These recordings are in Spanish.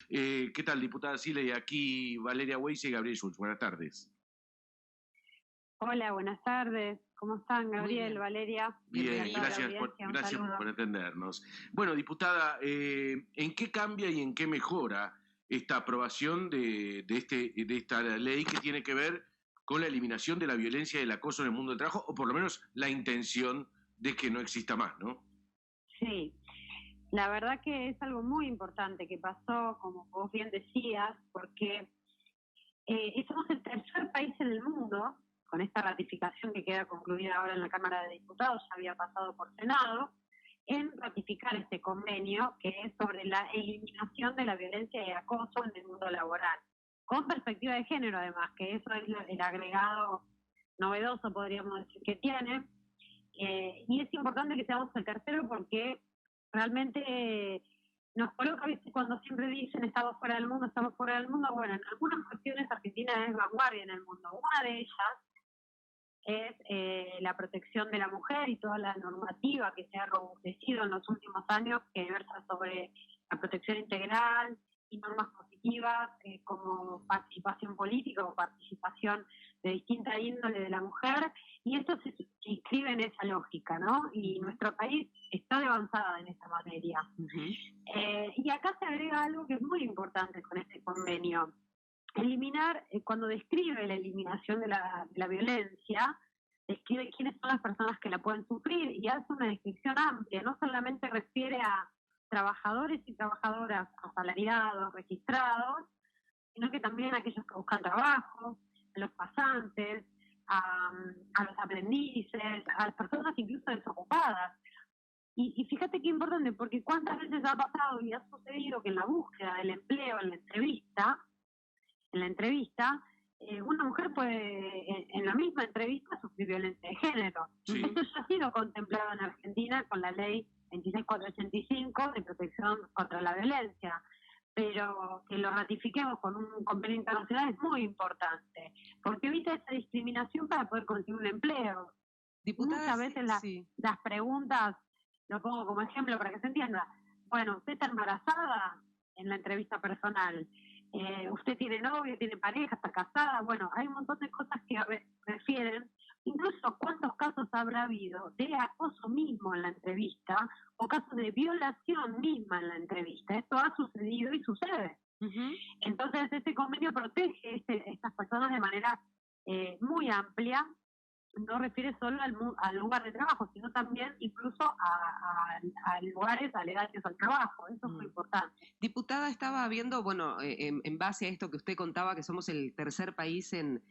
¿Qué tal, diputada Siley? Aquí Valeria Weiss y Gabriel Schulz. Buenas tardes. Hola, buenas tardes. ¿Cómo están, Gabriel, Valeria? Bien, gracias por atendernos. Bueno, diputada, ¿en qué cambia y en qué mejora esta aprobación de esta ley que tiene que ver con la eliminación de la violencia y el acoso en el mundo del trabajo, o por lo menos la intención de que no exista más, ¿no? Sí, la verdad que es algo muy importante que pasó, como vos bien decías, porque somos el tercer país en el mundo, con esta ratificación que queda concluida ahora en la Cámara de Diputados, ya había pasado por Senado, en ratificar este convenio que es sobre la eliminación de la violencia y acoso en el mundo laboral, con perspectiva de género además, que eso es el agregado novedoso, podríamos decir, que tiene. Y es importante que seamos el tercero porque realmente nos coloca, ¿viste? Cuando siempre dicen estamos fuera del mundo, bueno, en algunas cuestiones Argentina es vanguardia en el mundo. Una de ellas es la protección de la mujer y toda la normativa que se ha robustecido en los últimos años, que versa sobre la protección integral y normas positivas como participación política o participación de distinta índole de la mujer, y esto se inscribe en esa lógica, ¿no? Y nuestro país está de avanzada en esta materia. Y acá se agrega algo que es muy importante con este convenio. Eliminar, cuando describe la eliminación de la violencia, describe quiénes son las personas que la pueden sufrir y hace una descripción amplia, no solamente refiere a trabajadores y trabajadoras asalariados, registrados, sino que también a aquellos que buscan trabajo, a los pasantes, a los aprendices, a las personas incluso desocupadas. Y fíjate qué importante, porque cuántas veces ha pasado y ha sucedido que en la búsqueda del empleo, en la entrevista, una mujer puede, en la misma entrevista, sufrir violencia de género. Sí. Esto ya ha sido contemplado en Argentina con la ley 26485 de protección contra la violencia, pero que lo ratifiquemos con un convenio internacional es muy importante, porque evita esa discriminación para poder conseguir un empleo. Diputada, muchas veces las preguntas, lo pongo como ejemplo para que se entienda, bueno, usted está embarazada en la entrevista personal, usted tiene novio, tiene pareja, está casada, bueno, hay un montón de cosas que refieren, incluso cuántos casos habrá habido de acoso mismo en la entrevista o casos de violación misma en la entrevista. Esto ha sucedido y sucede. Entonces, este convenio protege estas personas de manera muy amplia. No refiere solo al lugar de trabajo, sino también incluso a lugares aledaños al trabajo. Eso es muy importante. Diputada, estaba viendo, bueno, en base a esto que usted contaba, que somos el tercer país en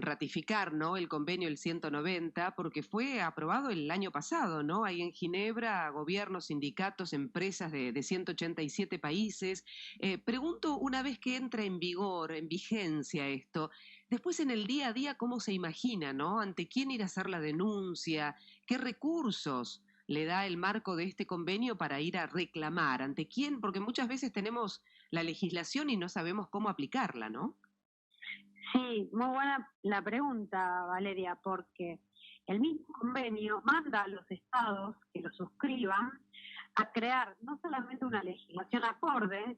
ratificar, ¿no?, el convenio, el 190, porque fue aprobado el año pasado, ¿no? Ahí en Ginebra, gobiernos, sindicatos, empresas de 187 países. Pregunto, una vez que entra en vigor, en vigencia esto, después en el día a día, ¿cómo se imagina, no? ¿Ante quién ir a hacer la denuncia? ¿Qué recursos le da el marco de este convenio para ir a reclamar? ¿Ante quién? Porque muchas veces tenemos la legislación y no sabemos cómo aplicarla, ¿no? Sí, muy buena la pregunta, Valeria, porque el mismo convenio manda a los estados que lo suscriban a crear no solamente una legislación acorde.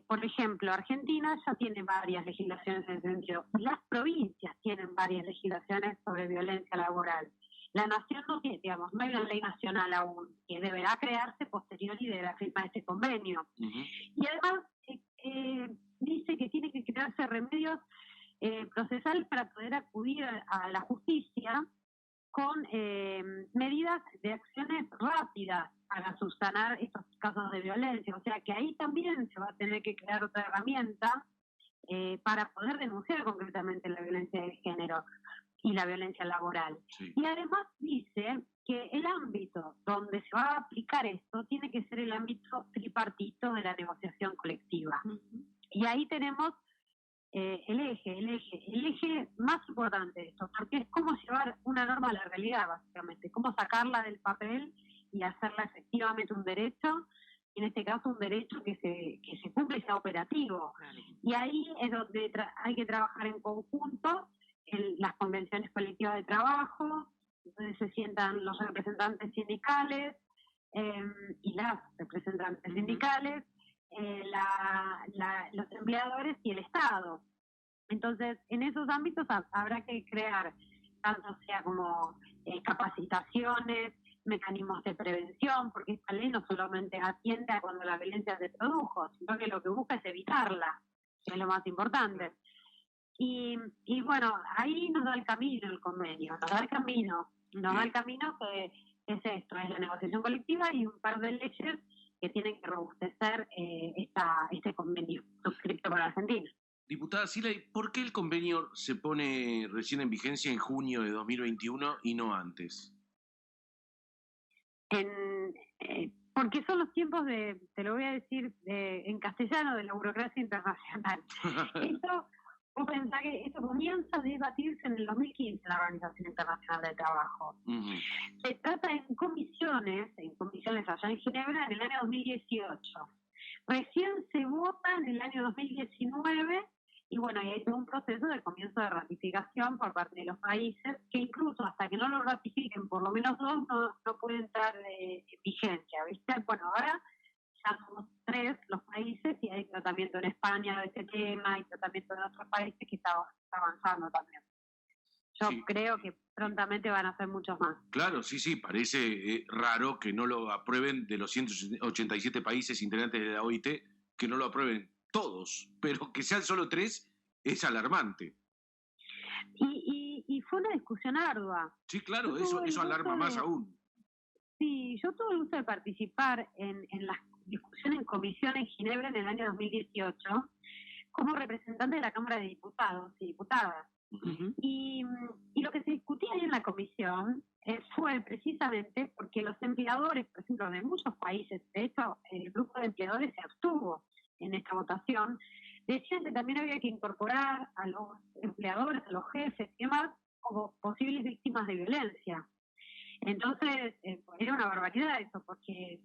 Por ejemplo, Argentina ya tiene varias legislaciones en ese sentido. Las provincias tienen varias legislaciones sobre violencia laboral. La nación no tiene, digamos, no hay una ley nacional aún, que deberá crearse posterior y de la firma de este convenio. Y además dice que tiene que crearse remedios procesales para poder acudir a la justicia con medidas de acciones rápidas para subsanar estos casos de violencia. O sea que ahí también se va a tener que crear otra herramienta para poder denunciar concretamente la violencia de género y la violencia laboral. Sí. Y además dice que el ámbito donde se va a aplicar esto tiene que ser el ámbito tripartito de la negociación colectiva. Y ahí tenemos el eje más importante de esto, porque es cómo llevar una norma a la realidad, básicamente, cómo sacarla del papel y hacerla efectivamente un derecho, en este caso un derecho que se cumple y sea operativo. Y ahí es donde hay que trabajar en conjunto en las convenciones colectivas de trabajo, donde se sientan los representantes sindicales y las representantes sindicales, los empleadores y el Estado. Entonces, en esos ámbitos habrá que crear, tanto sea como capacitaciones, mecanismos de prevención, porque esta ley no solamente atiende a cuando la violencia se produjo, sino que lo que busca es evitarla, que es lo más importante. Y bueno, ahí nos da el camino el convenio, nos da el camino que es esto, es la negociación colectiva y un par de leyes que tienen que robustecer este convenio suscrito por Argentina. Diputada Siley, ¿por qué el convenio se pone recién en vigencia en junio de 2021 y no antes? Porque son los tiempos te lo voy a decir en castellano, de la burocracia internacional. Vos pensás que esto comienza a debatirse en el 2015 en la Organización Internacional del Trabajo. Se trata en comisiones allá en Ginebra en el año 2018. Recién se vota en el año 2019 y bueno, hay todo un proceso de comienzo de ratificación por parte de los países que incluso hasta que no lo ratifiquen por lo menos dos no puede entrar en vigencia, ¿viste? Bueno, ahora ya somos 3 los países y hay tratamiento en España de este tema, hay tratamiento en otros países que está avanzando también. Yo creo que prontamente van a ser muchos más. Claro, sí, parece raro que no lo aprueben de los 187 países integrantes de la OIT, que no lo aprueben todos, pero que sean solo 3 es alarmante. Y fue una discusión ardua. Sí, claro, eso alarma más aún. Sí, yo tuve el gusto de participar en las discusiones en comisión en Ginebra en el año 2018 como representante de la Cámara de Diputados y Diputadas. Uh-huh. Y lo que se discutía ahí en la comisión fue precisamente porque los empleadores, por ejemplo, de muchos países, de hecho, el grupo de empleadores se abstuvo en esta votación, decían que también había que incorporar a los empleadores, a los jefes y demás, como posibles víctimas de violencia. Entonces, era una barbaridad eso, porque,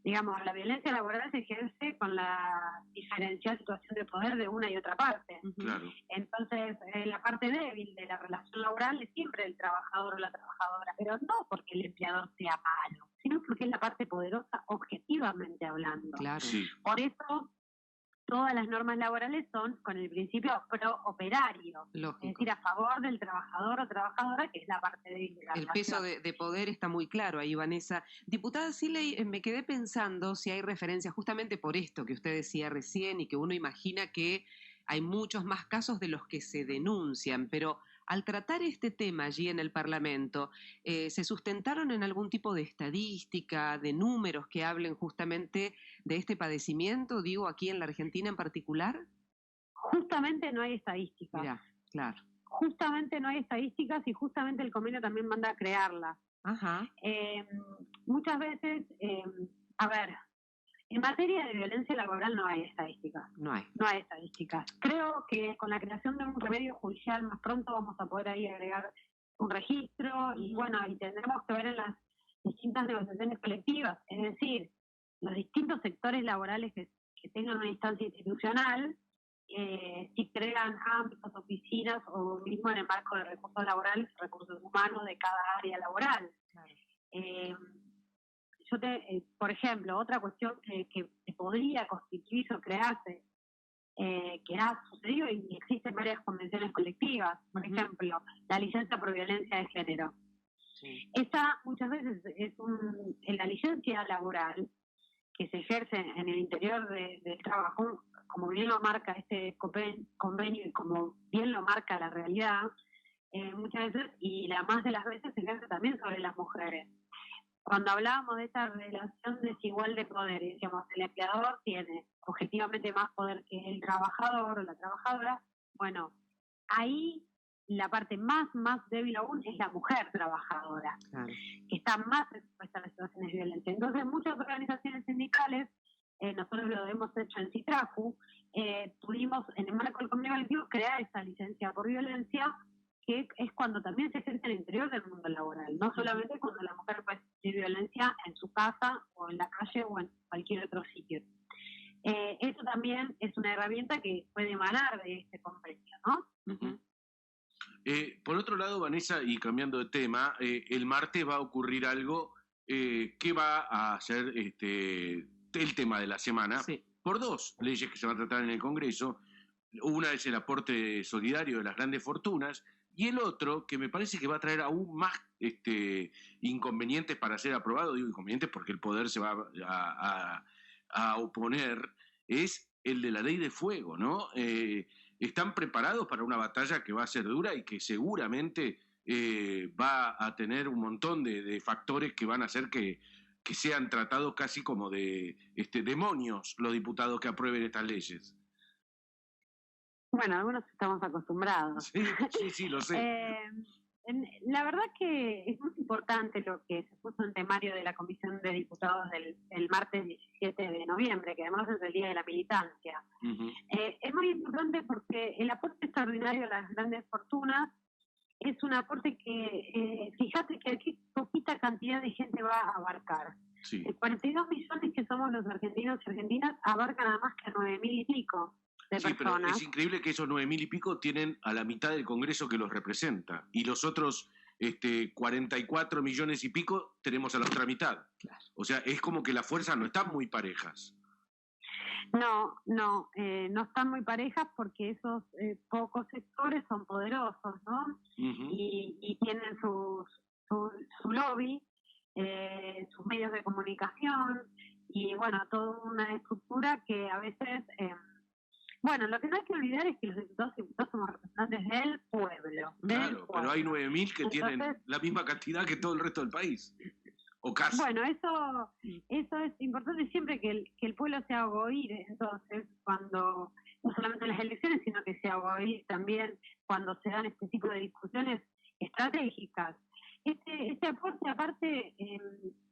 digamos, la violencia laboral se ejerce con la diferencial situación de poder de una y otra parte. Claro. Entonces, la parte débil de la relación laboral es siempre el trabajador o la trabajadora, pero no porque el empleador sea malo, sino porque es la parte poderosa objetivamente hablando. Claro. Sí. Por eso, todas las normas laborales son con el principio pro-operario, Lógico. Es decir, a favor del trabajador o trabajadora, que es la parte débil de la relación. El peso de poder está muy claro ahí, Vanessa. Diputada Siley, me quedé pensando si hay referencia justamente por esto que usted decía recién y que uno imagina que hay muchos más casos de los que se denuncian, pero al tratar este tema allí en el Parlamento, ¿se sustentaron en algún tipo de estadística, de números que hablen justamente de este padecimiento, digo, aquí en la Argentina en particular? Justamente no hay estadísticas. Mirá, claro. Justamente no hay estadísticas y justamente el convenio también manda a crearlas. Ajá. Muchas veces, a ver, en materia de violencia laboral no hay estadísticas. No hay estadísticas. Creo que con la creación de un remedio judicial más pronto vamos a poder ahí agregar un registro y bueno, y tendremos que ver en las distintas negociaciones colectivas, es decir, los distintos sectores laborales que tengan una instancia institucional, si crean ámbitos, oficinas o mismo en el marco de recursos laborales, recursos humanos de cada área laboral. Claro. Por ejemplo, otra cuestión que podría constituirse o crearse, que ha sucedido y existen varias convenciones colectivas, por ejemplo, la licencia por violencia de género. Sí. Esa muchas veces es la licencia laboral que se ejerce en el interior del trabajo, como bien lo marca este convenio y como bien lo marca la realidad, muchas veces, y la más de las veces se ejerce también sobre las mujeres. Cuando hablábamos de esta relación desigual de poder, decíamos, el empleador tiene objetivamente más poder que el trabajador o la trabajadora, bueno, ahí la parte más débil aún es la mujer trabajadora, claro, que está más expuesta a las situaciones de violencia. Entonces, muchas organizaciones sindicales, nosotros lo hemos hecho en CITRAJU, tuvimos en el marco del convenio colectivo crear esta licencia por violencia, que es cuando también se ejerce el interior del mundo laboral, no solamente cuando la mujer puede sufrir violencia en su casa o en la calle o en cualquier otro sitio. Eso también es una herramienta que puede emanar de este convenio, ¿no? Uh-huh. Por otro lado, Vanessa, y cambiando de tema, el martes va a ocurrir algo que va a hacer el tema de la semana, Sí. por dos leyes que se van a tratar en el Congreso. Una es el aporte solidario de las grandes fortunas, y el otro, que me parece que va a traer aún más inconvenientes para ser aprobado, digo inconvenientes porque el poder se va a oponer, es el de la ley de fuego, ¿no? Están preparados para una batalla que va a ser dura y que seguramente va a tener un montón de factores que van a hacer que sean tratados casi como de demonios los diputados que aprueben estas leyes. Bueno, algunos estamos acostumbrados. Sí, lo sé. La verdad que es muy importante lo que se puso en temario de la Comisión de Diputados el martes 17 de noviembre, que además es el Día de la Militancia. Uh-huh. Es muy importante porque el aporte extraordinario a las grandes fortunas es un aporte que, fíjate que aquí poquita cantidad de gente va a abarcar. Sí. 42 millones que somos los argentinos y argentinas abarcan nada más que 9.000 y pico de personas. Pero es increíble que esos 9.000 y pico tienen a la mitad del Congreso que los representa, y los otros 44 millones y pico tenemos a la otra mitad. Claro. O sea, es como que las fuerzas no están muy parejas. No están muy parejas porque esos pocos sectores son poderosos, ¿no? Uh-huh. Y tienen su lobby, sus medios de comunicación y, bueno, toda una estructura que a veces... Bueno, lo que no hay que olvidar es que los diputados y diputadas somos representantes del pueblo. Claro, pero hay 9.000 que tienen la misma cantidad que todo el resto del país. O casi. Bueno, eso es importante siempre que el pueblo se haga oír. Entonces, cuando, no solamente en las elecciones, sino que se haga oír también cuando se dan este tipo de discusiones estratégicas. Este aporte, aparte,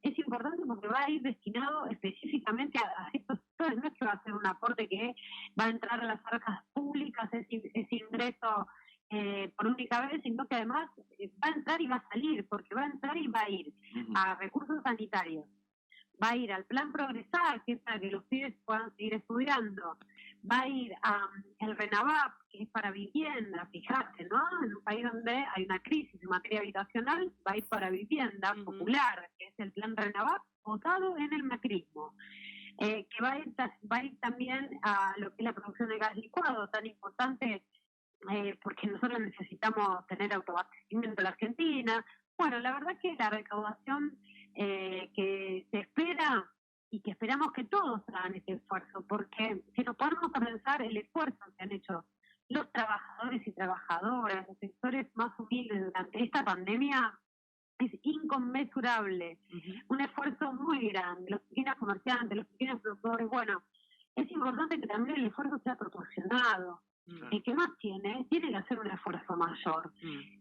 es importante porque va a ir destinado específicamente a estos sectores. No es que va a ser un aporte que va a entrar a las arcas públicas, ese ingreso por única vez, sino que además va a entrar y va a salir, porque va a entrar y va a ir a recursos sanitarios, va a ir al plan Progresar, que es para que los pibes puedan seguir estudiando, va a ir al RENAVAP, que es para vivienda, fíjate, ¿no? En un país donde hay una crisis en materia habitacional, va a ir para vivienda popular, que es el plan RENAVAP, votado en el macrismo. Que va a ir también a lo que es la producción de gas licuado, tan importante porque nosotros necesitamos tener autoabastecimiento en la Argentina. Bueno, la verdad que la recaudación que se espera y que esperamos que todos hagan ese esfuerzo, porque si nos ponemos a pensar el esfuerzo que han hecho los trabajadores y trabajadoras, los sectores más humildes durante esta pandemia, es inconmensurable. Un esfuerzo muy grande. Los pequeños comerciantes, los pequeños productores, bueno, es importante que también el esfuerzo sea proporcionado. El que más tiene que hacer un esfuerzo mayor.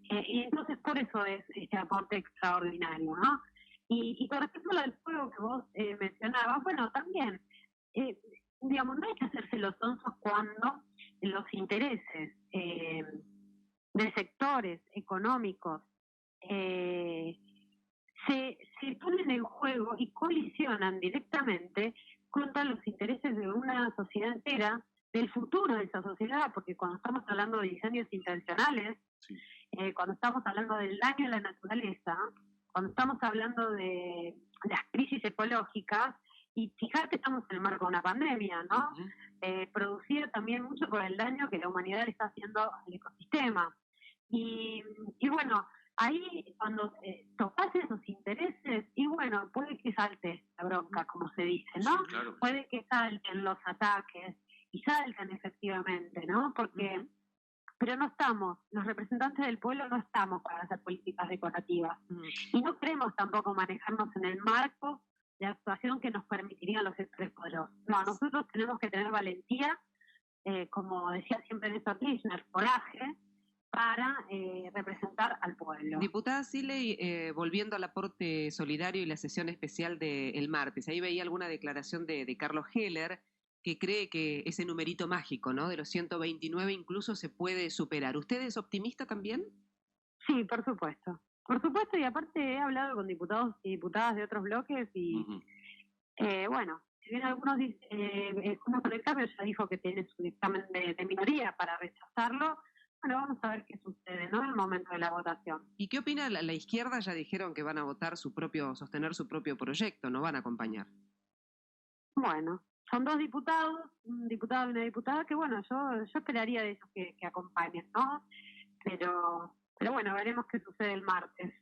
Y entonces por eso es este aporte extraordinario, ¿no? Y con respecto a lo del fuego que vos mencionabas, bueno, también, digamos, no hay que hacerse los tontos cuando los intereses de sectores económicos se ponen en juego y colisionan directamente contra los intereses de una sociedad entera, del futuro de esa sociedad, porque cuando estamos hablando de incendios intencionales, sí. Cuando estamos hablando del daño a la naturaleza, cuando estamos hablando de las crisis ecológicas, y fíjate, estamos en el marco de una pandemia, ¿no? Producida también mucho por el daño que la humanidad le está haciendo al ecosistema. Y bueno, ahí cuando tocas esos intereses, y bueno, puede que salte la bronca, como se dice, ¿no? Sí, claro. Puede que salten los ataques, y saltan efectivamente, ¿no? Porque, pero no estamos, los representantes del pueblo no estamos para hacer políticas decorativas. Y no queremos tampoco manejarnos en el marco de actuación que nos permitirían los sectores poderosos. No, nosotros tenemos que tener valentía, como decía siempre Néstor Kirchner, coraje, para representar al pueblo. Diputada Siley, volviendo al aporte solidario y la sesión especial del martes, ahí veía alguna declaración de Carlos Heller, que cree que ese numerito mágico, ¿no? De los 129 incluso se puede superar. ¿Usted es optimista también? Sí, por supuesto. Por supuesto, y aparte he hablado con diputados y diputadas de otros bloques y, bueno, si bien algunos dicen, Juntos por el Cambio ya dijo que tiene su dictamen de minoría para rechazarlo, bueno, vamos a ver qué sucede, ¿no? En el momento de la votación. ¿Y qué opina la izquierda? Ya dijeron que van a votar sostener su propio proyecto, no van a acompañar. Bueno, son dos diputados, un diputado y una diputada, que bueno, yo esperaría de ellos que acompañen, ¿no? Pero bueno, veremos qué sucede el martes.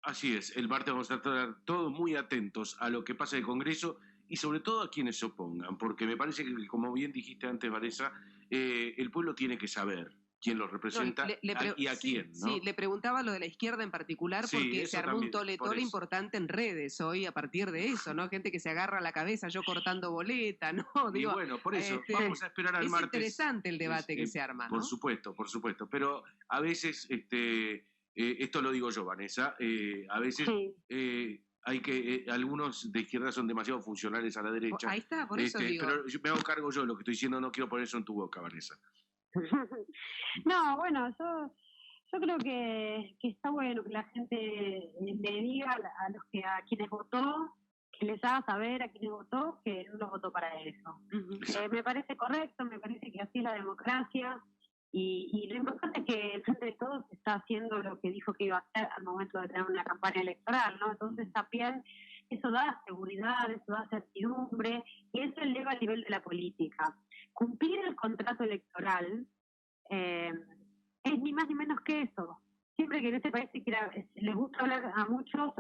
Así es, el martes vamos a estar todos muy atentos a lo que pasa en el Congreso y sobre todo a quienes se opongan, porque me parece que, como bien dijiste antes, Vanessa, el pueblo tiene que saber quién lo representa y a quién, ¿no? Sí, le preguntaba lo de la izquierda en particular porque se armó un tole-tole importante en redes hoy a partir de eso, ¿no? Gente que se agarra la cabeza, yo cortando boleta, ¿no? Digo, y bueno, por eso, vamos a esperar al martes. Es interesante el debate que se arma, ¿no? Por supuesto, pero a veces, esto lo digo yo, Vanessa, a veces... Sí. Hay que algunos de izquierda son demasiado funcionales a la derecha. Ahí está, por eso digo. Pero me hago cargo yo de lo que estoy diciendo, no quiero poner eso en tu boca, Vanessa. No, bueno, yo creo que está bueno que la gente le diga a quienes votó, que les haga saber a quienes votó que no los votó para eso. Me parece correcto, me parece que así es la democracia. Y lo importante es que el Frente de Todos está haciendo lo que dijo que iba a hacer al momento de tener una campaña electoral, ¿no? Entonces también eso da seguridad, eso da certidumbre, y eso eleva el nivel de la política. Cumplir el contrato electoral es ni más ni menos que eso. Siempre que en este país les gusta hablar a muchos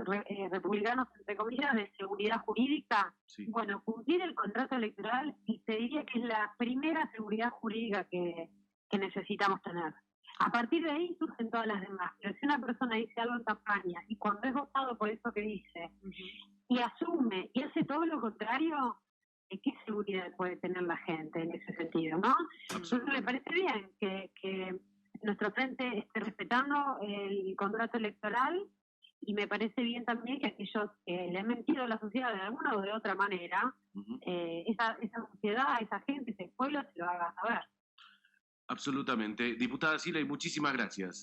republicanos, entre comillas, de seguridad jurídica, sí. Bueno, cumplir el contrato electoral, y te diría que es la primera seguridad jurídica que necesitamos tener. A partir de ahí surgen todas las demás. Pero si una persona dice algo en campaña y cuando es votado por eso que dice, y asume y hace todo lo contrario, ¿qué seguridad puede tener la gente en ese sentido, no? Entonces me parece bien que nuestro frente esté respetando el contrato electoral, y me parece bien también que aquellos que le han mentido a la sociedad de alguna o de otra manera, esa sociedad, esa gente, ese pueblo se lo haga saber. Absolutamente. Diputada Siley, muchísimas gracias.